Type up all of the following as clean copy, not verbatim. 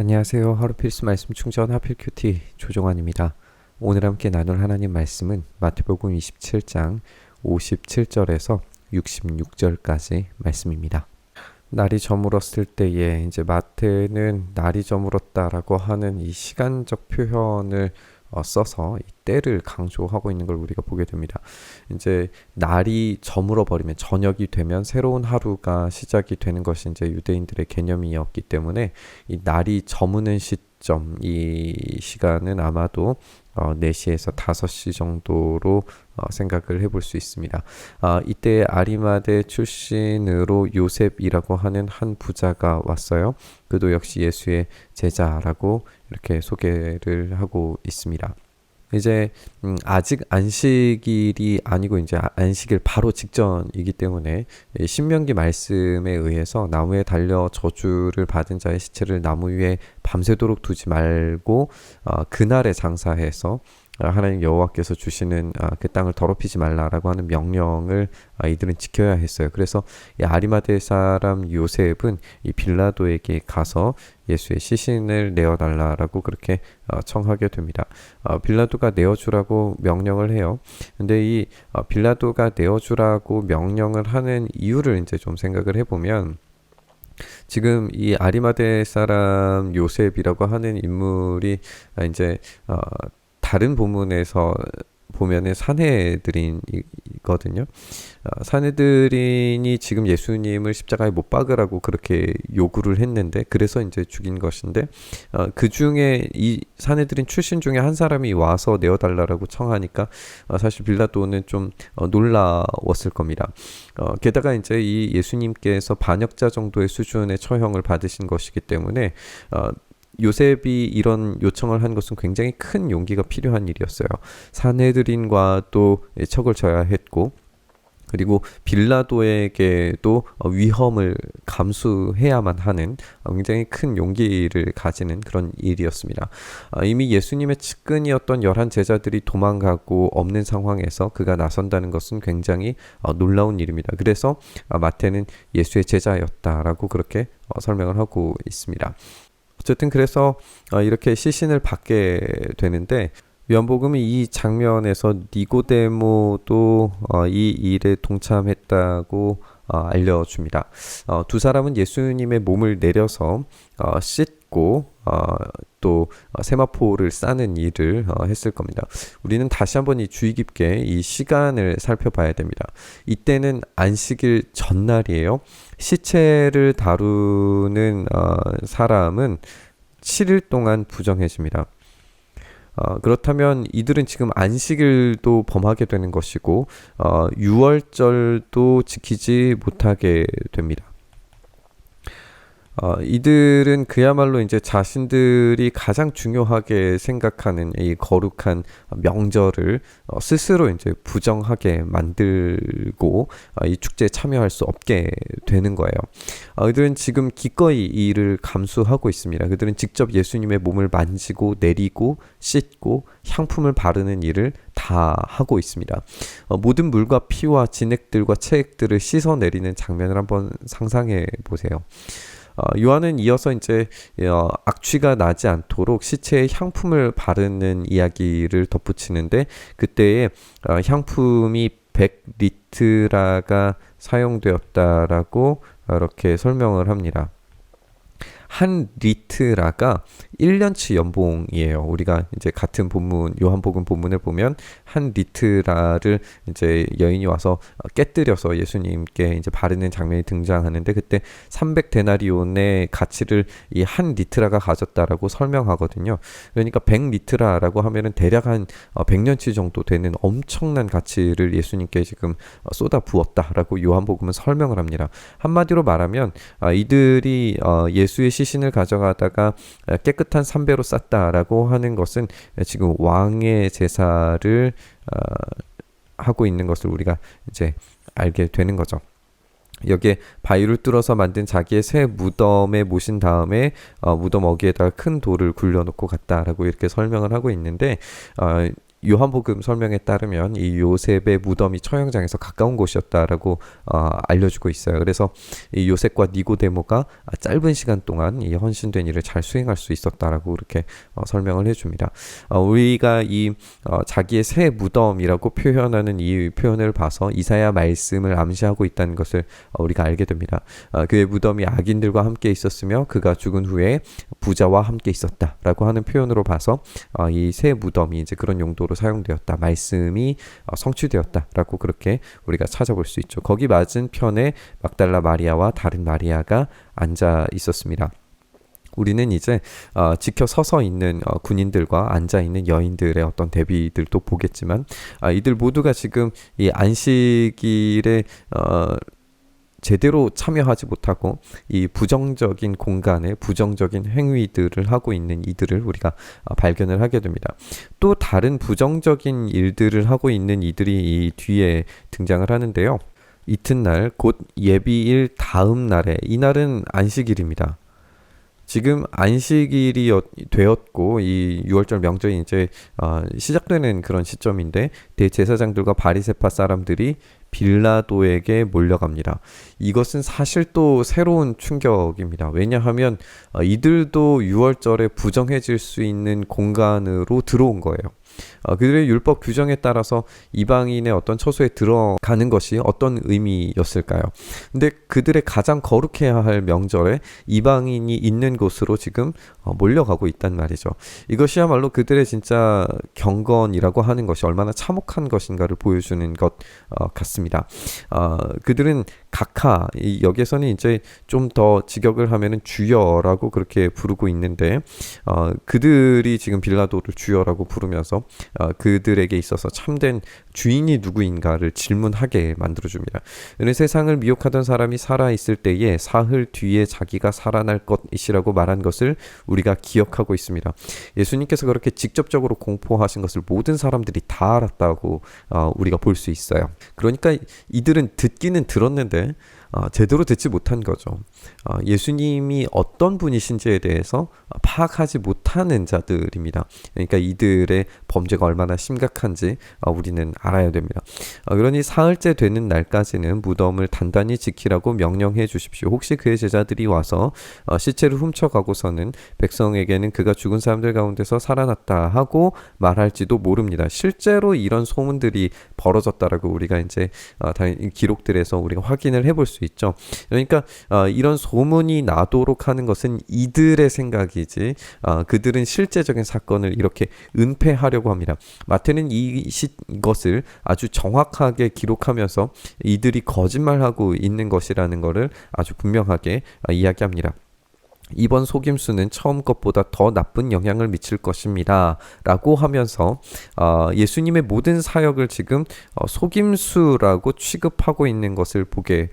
안녕하세요. 하루 필수 말씀 충전 하필 큐티 조종환입니다. 오늘 함께 나눌 하나님 말씀은 마태복음 27장 57절에서 66절까지 말씀입니다. 날이 저물었을 때에 이제 마태는 날이 저물었다라고 하는 이 시간적 표현을 써서 이 때를 강조하고 있는 걸 우리가 보게 됩니다. 이제 날이 저물어 버리면 저녁이 되면 새로운 하루가 시작이 되는 것이 이제 유대인들의 개념이었기 때문에 이 날이 저무는 시점 이 시간은 아마도 4시에서 5시 정도로 생각을 해볼 수 있습니다. 이때 아리마대 출신으로 요셉이라고 하는 한 부자가 왔어요. 그도 역시 예수의 제자라고 이렇게 소개를 하고 있습니다. 이제 아직 안식일이 아니고 이제 안식일 바로 직전이기 때문에 신명기 말씀에 의해서 나무에 달려 저주를 받은 자의 시체를 나무 위에 밤새도록 두지 말고 그날에 장사해서 하나님 여호와께서 주시는 그 땅을 더럽히지 말라라고 하는 명령을 이들은 지켜야 했어요. 그래서 이 아리마대 사람 요셉은 이 빌라도에게 가서 예수의 시신을 내어달라라고 그렇게 청하게 됩니다. 빌라도가 내어주라고 명령을 해요. 근데 이 빌라도가 내어주라고 명령을 하는 이유를 이제 좀 생각을 해보면 지금 이 아리마대 사람 요셉이라고 하는 인물이 이제 다른 본문에서 보면은 사내들인이거든요. 사내들인이 지금 예수님을 십자가에 못 박으라고 그렇게 요구를 했는데 그래서 이제 죽인 것인데 그 중에 이 사내들인 출신 중에 한 사람이 와서 내어달라고 청하니까 사실 빌라도는 좀 놀라웠을 겁니다. 게다가 이제 이 예수님께서 반역자 정도의 수준의 처형을 받으신 것이기 때문에 요셉이 이런 요청을 한 것은 굉장히 큰 용기가 필요한 일이었어요. 사내들인과 또 척을 져야 했고 그리고 빌라도에게도 위험을 감수해야만 하는 굉장히 큰 용기를 가지는 그런 일이었습니다. 이미 예수님의 측근이었던 11 제자들이 도망가고 없는 상황에서 그가 나선다는 것은 굉장히 놀라운 일입니다. 그래서 마태는 예수의 제자였다라고 그렇게 설명을 하고 있습니다. 어쨌든 그래서 이렇게 시신을 받게 되는데 요한복음이 이 장면에서 니고데모도 이 일에 동참했다고 알려줍니다. 두 사람은 예수님의 몸을 내려서 씻고 또 세마포를 싸는 일을 했을 겁니다. 우리는 다시 한번 이 주의 깊게 이 시간을 살펴봐야 됩니다. 이때는 안식일 전날이에요. 시체를 다루는 사람은 7일 동안 부정해집니다. 그렇다면 이들은 지금 안식일도 범하게 되는 것이고 6월절도 지키지 못하게 됩니다. 이들은 그야말로 이제 자신들이 가장 중요하게 생각하는 이 거룩한 명절을 스스로 이제 부정하게 만들고 이 축제에 참여할 수 없게 되는 거예요. 그들은 지금 기꺼이 이 일을 감수하고 있습니다. 그들은 직접 예수님의 몸을 만지고 내리고 씻고 향품을 바르는 일을 다 하고 있습니다. 모든 물과 피와 진액들과 체액들을 씻어내리는 장면을 한번 상상해 보세요. 요한은 이어서 이제 악취가 나지 않도록 시체에 향품을 바르는 이야기를 덧붙이는데 그때에 향품이 100리트라가 사용되었다라고 이렇게 설명을 합니다. 한 리트라가 1년치 연봉이에요. 우리가 이제 같은 본문 요한복음 본문을 보면 한 리트라를 이제 여인이 와서 깨뜨려서 예수님께 이제 바르는 장면이 등장하는데 그때 300데나리온의 가치를 이 한 리트라가 가졌다라고 설명하거든요. 그러니까 100리트라라고 하면은 대략 한 100년치 정도 되는 엄청난 가치를 예수님께 지금 쏟아 부었다라고 요한복음은 설명을 합니다. 한마디로 말하면 이들이 예수의 시신을 가져가다가 깨끗한 삼배로 쌌다라고 하는 것은 지금 왕의 제사를 하고 있는 것을 우리가 이제 알게 되는 거죠. 여기에 바위를 뚫어서 만든 자기의 새 무덤에 모신 다음에 무덤 어귀에다가 큰 돌을 굴려놓고 갔다라고 이렇게 설명을 하고 있는데 요한복음 설명에 따르면 이 요셉의 무덤이 처형장에서 가까운 곳이었다라고 알려주고 있어요. 그래서 이 요셉과 니고데모가 짧은 시간 동안 이 헌신된 일을 잘 수행할 수 있었다라고 그렇게 설명을 해줍니다. 우리가 이 자기의 새 무덤이라고 표현하는 이 표현을 봐서 이사야 말씀을 암시하고 있다는 것을 우리가 알게 됩니다. 그의 무덤이 악인들과 함께 있었으며 그가 죽은 후에 부자와 함께 있었다라고 하는 표현으로 봐서 이 새 무덤이 이제 그런 용도로 사용되었다. 말씀이 성취되었다라고 그렇게 우리가 찾아볼 수 있죠. 거기 맞은편에 막달라 마리아와 다른 마리아가 앉아 있었습니다. 우리는 이제 지켜 서서 있는 군인들과 앉아 있는 여인들의 어떤 대비들도 보겠지만 이들 모두가 지금 이 안식일에 제대로 참여하지 못하고 이 부정적인 공간에 부정적인 행위들을 하고 있는 이들을 우리가 발견을 하게 됩니다. 또 다른 부정적인 일들을 하고 있는 이들이 이 뒤에 등장을 하는데요. 이튿날 곧 예비일 다음 날에, 이날은 안식일입니다. 지금 안식일이 되었고 이 6월절 명절이 이제 시작되는 그런 시점인데 대제사장들과 바리새파 사람들이 빌라도에게 몰려갑니다. 이것은 사실 또 새로운 충격입니다. 왜냐하면 이들도 6월절에 부정해질 수 있는 공간으로 들어온 거예요. 그들의 율법 규정에 따라서 이방인의 어떤 처소에 들어가는 것이 어떤 의미였을까요? 근데 그들의 가장 거룩해야 할 명절에 이방인이 있는 곳으로 지금 몰려가고 있단 말이죠. 이것이야말로 그들의 진짜 경건이라고 하는 것이 얼마나 참혹한 것인가를 보여주는 것 같습니다. 그들은 각하, 여기에서는 이제 좀 더 직역을 하면은 주여라고 그렇게 부르고 있는데 그들이 지금 빌라도를 주여라고 부르면서 그들에게 있어서 참된 주인이 누구인가를 질문하게 만들어줍니다. 이는 세상을 미혹하던 사람이 살아있을 때에 사흘 뒤에 자기가 살아날 것이라고 말한 것을 우리가 기억하고 있습니다. 예수님께서 그렇게 직접적으로 공포하신 것을 모든 사람들이 다 알았다고 우리가 볼 수 있어요. 그러니까 이들은 듣기는 들었는데 제대로 듣지 못한 거죠. 예수님이 어떤 분이신지에 대해서 파악하지 못하는 자들입니다. 그러니까 이들의 범죄가 얼마나 심각한지 우리는 알아야 됩니다. 그러니 사흘째 되는 날까지는 무덤을 단단히 지키라고 명령해 주십시오. 혹시 그의 제자들이 와서 시체를 훔쳐가고서는 백성에게는 그가 죽은 사람들 가운데서 살아났다 하고 말할지도 모릅니다. 실제로 이런 소문들이 벌어졌다라고 우리가 이제 기록들에서 우리가 확인을 해볼 수 있죠. 그러니까 이런 소문이 나도록 하는 것은 이들의 생각이지 그들은 실제적인 사건을 이렇게 은폐하려고 합니다. 마태는 이것을 아주 정확하게 기록하면서 이들이 거짓말하고 있는 것이라는 것을 아주 분명하게 이야기합니다. 이번 속임수는 처음 것보다 더 나쁜 영향을 미칠 것입니다 라고 하면서 예수님의 모든 사역을 지금 속임수라고 취급하고 있는 것을 보게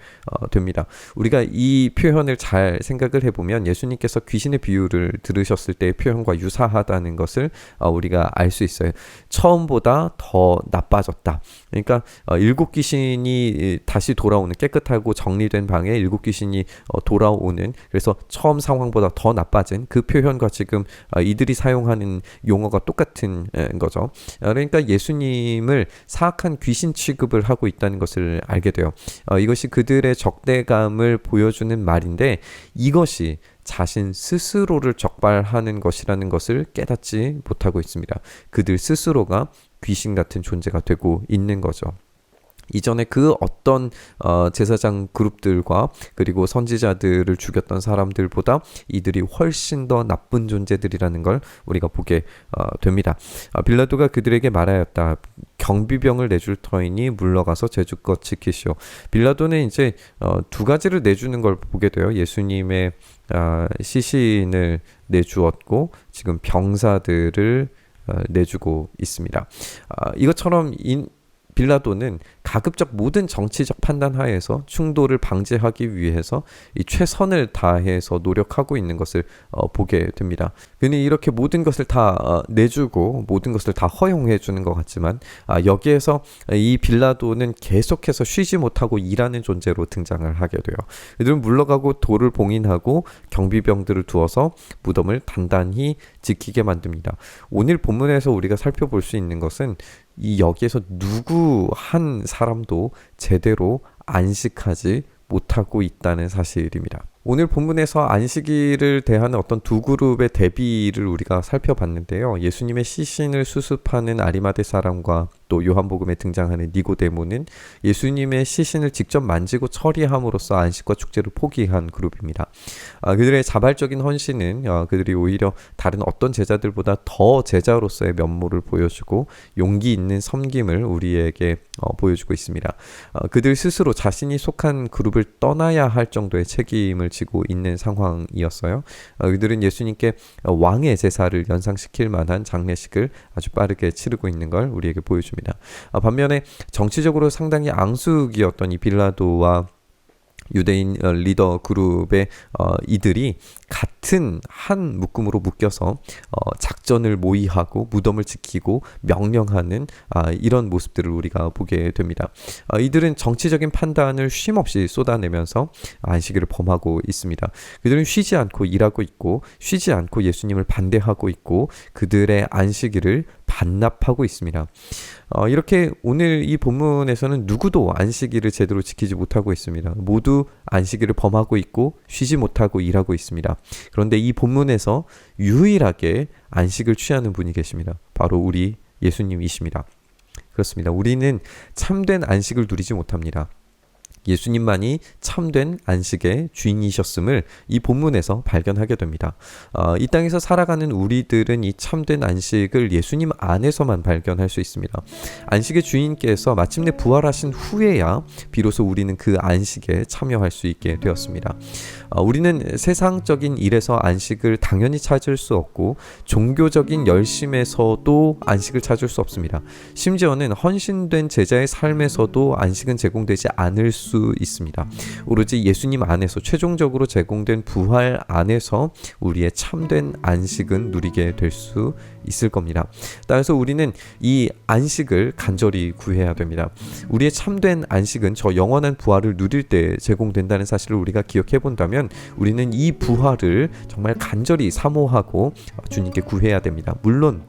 됩니다. 우리가 이 표현을 잘 생각을 해보면 예수님께서 귀신의 비유를 들으셨을 때의 표현과 유사하다는 것을 우리가 알 수 있어요. 처음보다 더 나빠졌다. 그러니까 7귀신이 다시 돌아오는, 깨끗하고 정리된 방에 7귀신이 돌아오는, 그래서 처음 상황보다 더 나빠진 그 표현과 지금 이들이 사용하는 용어가 똑같은 거죠. 그러니까 예수님을 사악한 귀신 취급을 하고 있다는 것을 알게 돼요. 이것이 그들의 적대감을 보여주는 말인데 이것이 자신 스스로를 적발하는 것이라는 것을 깨닫지 못하고 있습니다. 그들 스스로가 귀신 같은 존재가 되고 있는 거죠. 이전에 그 어떤 제사장 그룹들과 그리고 선지자들을 죽였던 사람들보다 이들이 훨씬 더 나쁜 존재들이라는 걸 우리가 보게 됩니다. 빌라도가 그들에게 말하였다. 경비병을 내줄 터이니 물러가서 제주껏 지키시오. 빌라도는 이제 두 가지를 내주는 걸 보게 돼요. 예수님의 시신을 내주었고 지금 병사들을 내주고 있습니다. 이것처럼 빌라도는 가급적 모든 정치적 판단 하에서 충돌을 방지하기 위해서 이 최선을 다해서 노력하고 있는 것을 보게 됩니다. 그는 이렇게 모든 것을 다 내주고 모든 것을 다 허용해 주는 것 같지만 여기에서 이 빌라도는 계속해서 쉬지 못하고 일하는 존재로 등장을 하게 돼요. 이들은 물러가고 돌을 봉인하고 경비병들을 두어서 무덤을 단단히 지키게 만듭니다. 오늘 본문에서 우리가 살펴볼 수 있는 것은 이 여기에서 누구 한 사람도 제대로 안식하지 못하고 있다는 사실입니다. 오늘 본문에서 안식일을 대하는 어떤 두 그룹의 대비를 우리가 살펴봤는데요. 예수님의 시신을 수습하는 아리마대 사람과 또 요한복음에 등장하는 니고데모는 예수님의 시신을 직접 만지고 처리함으로써 안식과 축제를 포기한 그룹입니다. 그들의 자발적인 헌신은 그들이 오히려 다른 어떤 제자들보다 더 제자로서의 면모를 보여주고 용기 있는 섬김을 우리에게 보여주고 있습니다. 그들 스스로 자신이 속한 그룹을 떠나야 할 정도의 책임을 지고 있는 상황이었어요. 그들은 예수님께 왕의 제사를 연상시킬 만한 장례식을 아주 빠르게 치르고 있는 걸 우리에게 보여줍니다. 반면에 정치적으로 상당히 앙숙이었던 이 빌라도와 유대인 리더 그룹의 이들이 같은 한 묶음으로 묶여서 작전을 모의하고 무덤을 지키고 명령하는 이런 모습들을 우리가 보게 됩니다. 이들은 정치적인 판단을 쉼없이 쏟아내면서 안식일을 범하고 있습니다. 그들은 쉬지 않고 일하고 있고 쉬지 않고 예수님을 반대하고 있고 그들의 안식일을 반납하고 있습니다. 이렇게 오늘 이 본문에서는 누구도 안식일을 제대로 지키지 못하고 있습니다. 모두 안식일을 범하고 있고 쉬지 못하고 일하고 있습니다. 그런데 이 본문에서 유일하게 안식을 취하는 분이 계십니다. 바로 우리 예수님이십니다. 그렇습니다. 우리는 참된 안식을 누리지 못합니다. 예수님만이 참된 안식의 주인이셨음을 이 본문에서 발견하게 됩니다. 이 땅에서 살아가는 우리들은 이 참된 안식을 예수님 안에서만 발견할 수 있습니다. 안식의 주인께서 마침내 부활하신 후에야 비로소 우리는 그 안식에 참여할 수 있게 되었습니다. 우리는 세상적인 일에서 안식을 당연히 찾을 수 없고 종교적인 열심에서도 안식을 찾을 수 없습니다. 심지어는 헌신된 제자의 삶에서도 안식은 제공되지 않을 수 있습니다. 오로지 예수님 안에서 최종적으로 제공된 부활 안에서 우리의 참된 안식은 누리게 될 수 있을 겁니다. 따라서 우리는 이 안식을 간절히 구해야 됩니다. 우리의 참된 안식은 저 영원한 부활을 누릴 때 제공된다는 사실을 우리가 기억해 본다면 우리는 이 부활을 정말 간절히 사모하고 주님께 구해야 됩니다. 물론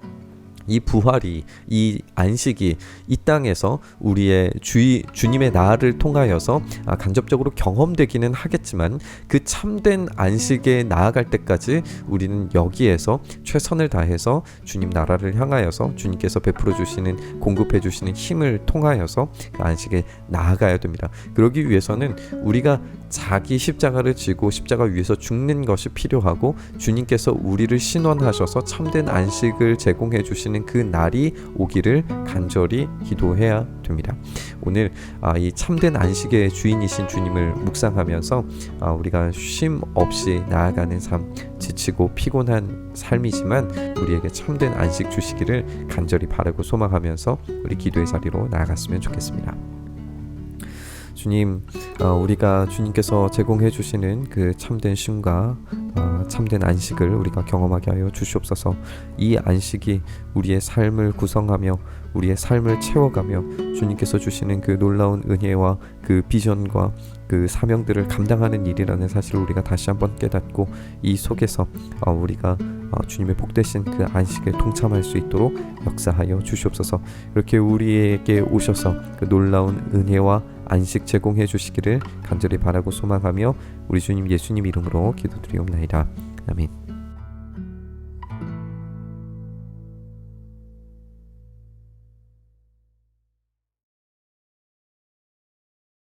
이 부활이, 이 안식이 이 땅에서 우리의 주님의 나를 통하여서 간접적으로 경험되기는 하겠지만 그 참된 안식에 나아갈 때까지 우리는 여기에서 최선을 다해서 주님 나라를 향하여서 주님께서 베풀어 주시는, 공급해 주시는 힘을 통하여서 그 안식에 나아가야 됩니다. 그러기 위해서는 우리가 자기 십자가를 지고 십자가 위에서 죽는 것이 필요하고 주님께서 우리를 신원하셔서 참된 안식을 제공해 주시는 그 날이 오기를 간절히 기도해야 됩니다. 오늘 이 참된 안식의 주인이신 주님을 묵상하면서 우리가 쉼 없이 나아가는 삶, 지치고 피곤한 삶이지만 우리에게 참된 안식 주시기를 간절히 바라고 소망하면서 우리 기도의 자리로 나아갔으면 좋겠습니다. 주님, 우리가 주님께서 제공해 주시는 그 참된 쉼과 참된 안식을 우리가 경험하게 하여 주시옵소서. 이 안식이 우리의 삶을 구성하며 우리의 삶을 채워가며 주님께서 주시는 그 놀라운 은혜와 그 비전과 그 사명들을 감당하는 일이라는 사실을 우리가 다시 한번 깨닫고 이 속에서 우리가 주님의 복되신 그 안식에 동참할 수 있도록 역사하여 주시옵소서. 이렇게 우리에게 오셔서 그 놀라운 은혜와 안식 제공해 주시기를 간절히 바라고 소망하며 우리 주님 예수님 이름으로 기도드리옵나이다. 아멘.